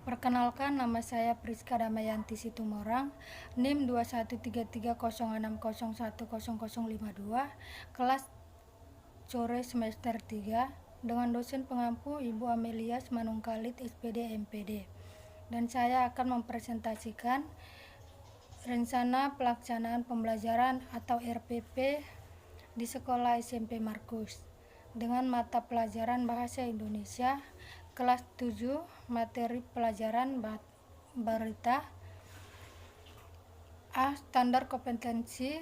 Perkenalkan, nama saya Priska Damayanti Situmorang, NIM 213300101052, kelas sore semester 3, dengan dosen pengampu Ibu Amelia Manungkalit SPD MPD. Dan saya akan mempresentasikan rencana pelaksanaan pembelajaran atau RPP di sekolah SMP Markus dengan mata pelajaran Bahasa Indonesia kelas 7, materi pelajaran berita. Standar kompetensi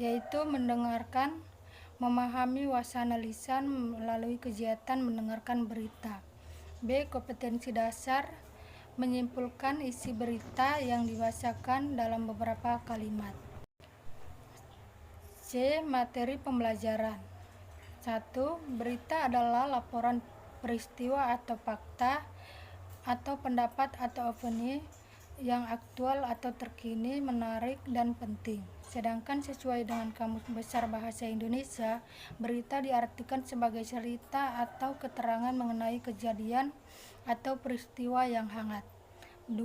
yaitu mendengarkan, memahami wacana lisan melalui kegiatan mendengarkan berita. B. Kompetensi dasar, menyimpulkan isi berita yang dibacakan dalam beberapa kalimat. C. Materi pembelajaran. 1. Berita adalah laporan peristiwa atau fakta atau pendapat atau opini yang aktual atau terkini, menarik, dan penting. Sedangkan sesuai dengan Kamus Besar Bahasa Indonesia, berita diartikan sebagai cerita atau keterangan mengenai kejadian atau peristiwa yang hangat. 2.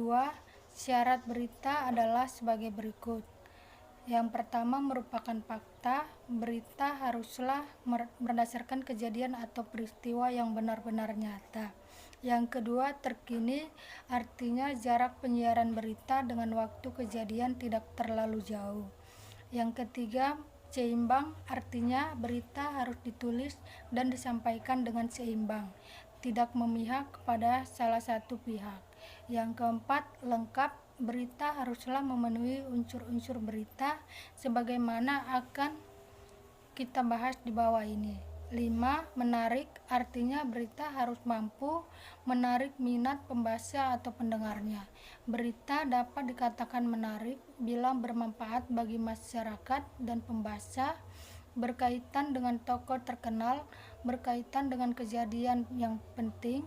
Syarat berita adalah sebagai berikut. Yang pertama merupakan fakta. Berita haruslah berdasarkan kejadian atau peristiwa yang benar-benar nyata. Yang kedua, terkini, artinya jarak penyiaran berita dengan waktu kejadian tidak terlalu jauh. Yang ketiga, seimbang, artinya berita harus ditulis dan disampaikan dengan seimbang, tidak memihak kepada salah satu pihak. Yang keempat, lengkap, berita haruslah memenuhi unsur-unsur berita sebagaimana akan kita bahas di bawah ini. 5. Menarik, artinya berita harus mampu menarik minat pembaca atau pendengarnya. Berita dapat dikatakan menarik bila bermanfaat bagi masyarakat dan pembaca, berkaitan dengan tokoh terkenal, berkaitan dengan kejadian yang penting,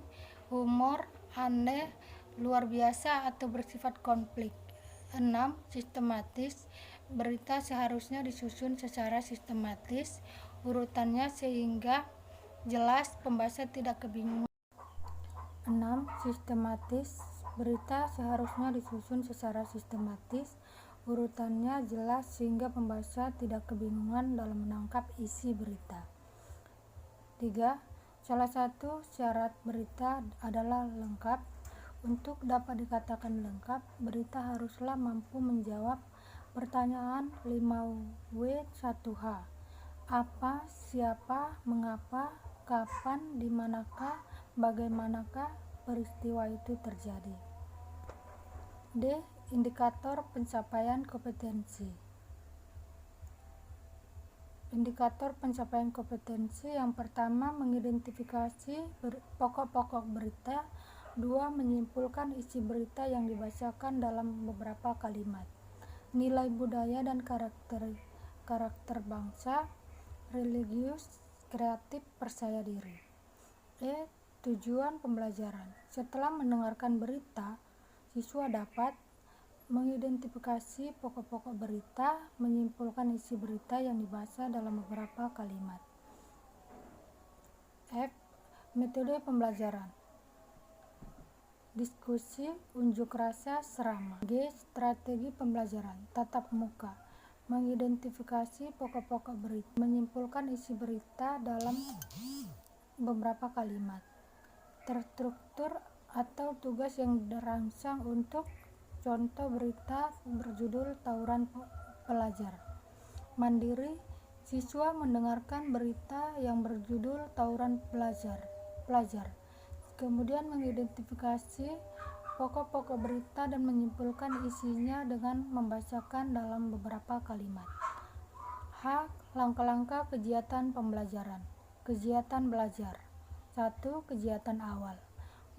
humor, aneh, luar biasa, atau bersifat konflik. 6. Sistematis, berita seharusnya disusun secara sistematis urutannya sehingga jelas pembaca tidak kebingungan. 6. Sistematis, berita seharusnya disusun secara sistematis urutannya jelas sehingga pembaca tidak kebingungan dalam menangkap isi berita. 3. Salah satu syarat berita adalah lengkap. Untuk dapat dikatakan lengkap, berita haruslah mampu menjawab pertanyaan 5W1H. Apa, siapa, mengapa, kapan, di manakah, bagaimanakah peristiwa itu terjadi. D. Indikator pencapaian kompetensi. Indikator pencapaian kompetensi yang pertama, mengidentifikasi pokok-pokok berita. 2. Menyimpulkan isi berita yang dibacakan dalam beberapa kalimat. Nilai budaya dan karakter bangsa, religius, kreatif, percaya diri. E. Tujuan pembelajaran. Setelah mendengarkan berita, siswa dapat mengidentifikasi pokok-pokok berita, menyimpulkan isi berita yang dibaca dalam beberapa kalimat. F. Metode pembelajaran. Diskusi, unjuk rasa, serama. G. Strategi pembelajaran. Tatap muka, mengidentifikasi pokok-pokok berita, menyimpulkan isi berita dalam beberapa kalimat. Terstruktur atau tugas yang dirancang untuk contoh berita berjudul Tawuran Pelajar. Mandiri, siswa mendengarkan berita yang berjudul Tawuran Pelajar. Kemudian mengidentifikasi pokok-pokok berita dan menyimpulkan isinya dengan membacakan dalam beberapa kalimat. H. Langkah-langkah kegiatan pembelajaran. Kegiatan belajar. 1. Kegiatan awal.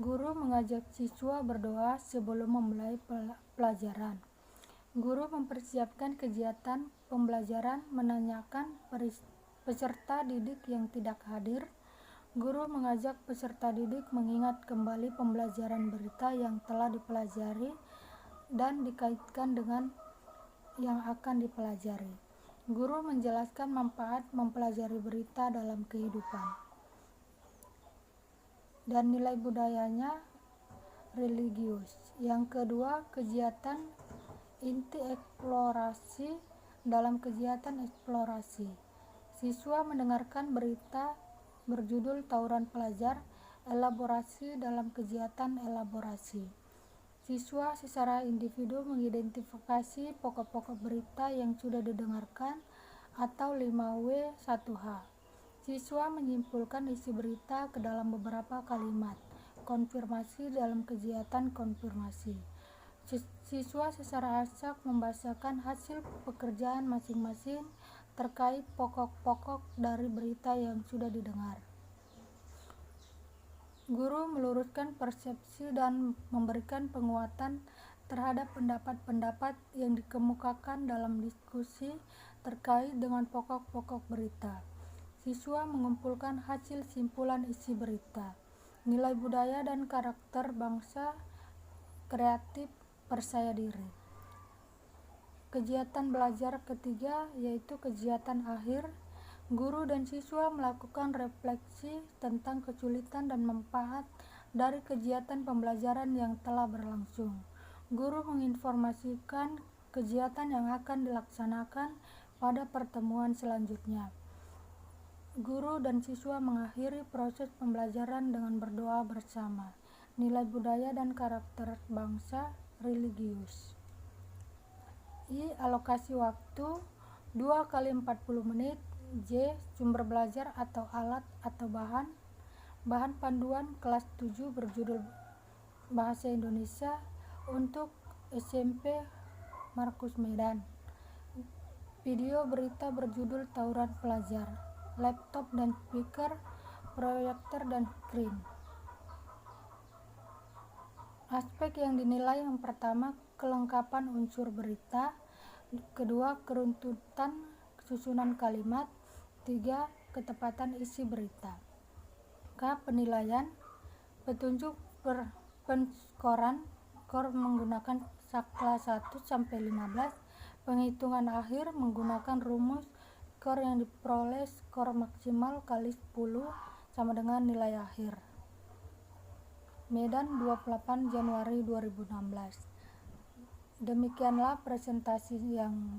Guru mengajak siswa berdoa sebelum memulai pelajaran. Guru mempersiapkan kegiatan pembelajaran, menanyakan peserta didik yang tidak hadir. Guru mengajak peserta didik mengingat kembali pembelajaran berita yang telah dipelajari dan dikaitkan dengan yang akan dipelajari. Guru menjelaskan manfaat mempelajari berita dalam kehidupan. Dan nilai budayanya religius. Yang kedua, kegiatan inti eksplorasi. Dalam kegiatan eksplorasi, siswa mendengarkan berita berjudul Tawuran Pelajar. Elaborasi. Dalam kegiatan elaborasi, siswa secara individu mengidentifikasi pokok-pokok berita yang sudah didengarkan atau 5W1H. Siswa menyimpulkan isi berita ke dalam beberapa kalimat. Konfirmasi. Dalam kegiatan konfirmasi, siswa secara acak membahasakan hasil pekerjaan masing-masing terkait pokok-pokok dari berita yang sudah didengar. Guru meluruskan persepsi dan memberikan penguatan terhadap pendapat-pendapat yang dikemukakan dalam diskusi terkait dengan pokok-pokok berita. Siswa mengumpulkan hasil simpulan isi berita. Nilai budaya dan karakter bangsa, kreatif, percaya diri. Kegiatan belajar ketiga yaitu kegiatan akhir. Guru dan siswa melakukan refleksi tentang kesulitan dan manfaat dari kegiatan pembelajaran yang telah berlangsung. Guru menginformasikan kegiatan yang akan dilaksanakan pada pertemuan selanjutnya. Guru dan siswa mengakhiri proses pembelajaran dengan berdoa bersama. Nilai budaya dan karakter bangsa, religius. Alokasi waktu 2 kali 40 menit. J. Sumber belajar atau alat atau bahan. Bahan panduan kelas 7 berjudul Bahasa Indonesia untuk SMP Markus Medan. Video berita berjudul Tawuran Pelajar. Laptop dan speaker, proyektor dan screen. Aspek yang dinilai yang pertama, kelengkapan unsur berita. Kedua, keruntutan susunan kalimat. 3, ketepatan isi berita. Penilaian. Petunjuk penskoran. Skor menggunakan skala 1 sampai 15. Penghitungan akhir menggunakan rumus. Skor yang diperoleh skor maksimal kali 10 sama dengan nilai akhir. Medan, 28 Januari 2016. Demikianlah presentasi yang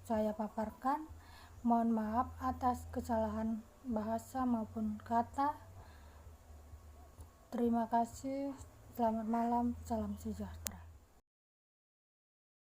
saya paparkan. Mohon maaf atas kesalahan bahasa maupun kata. Terima kasih. Selamat malam. Salam sejahtera.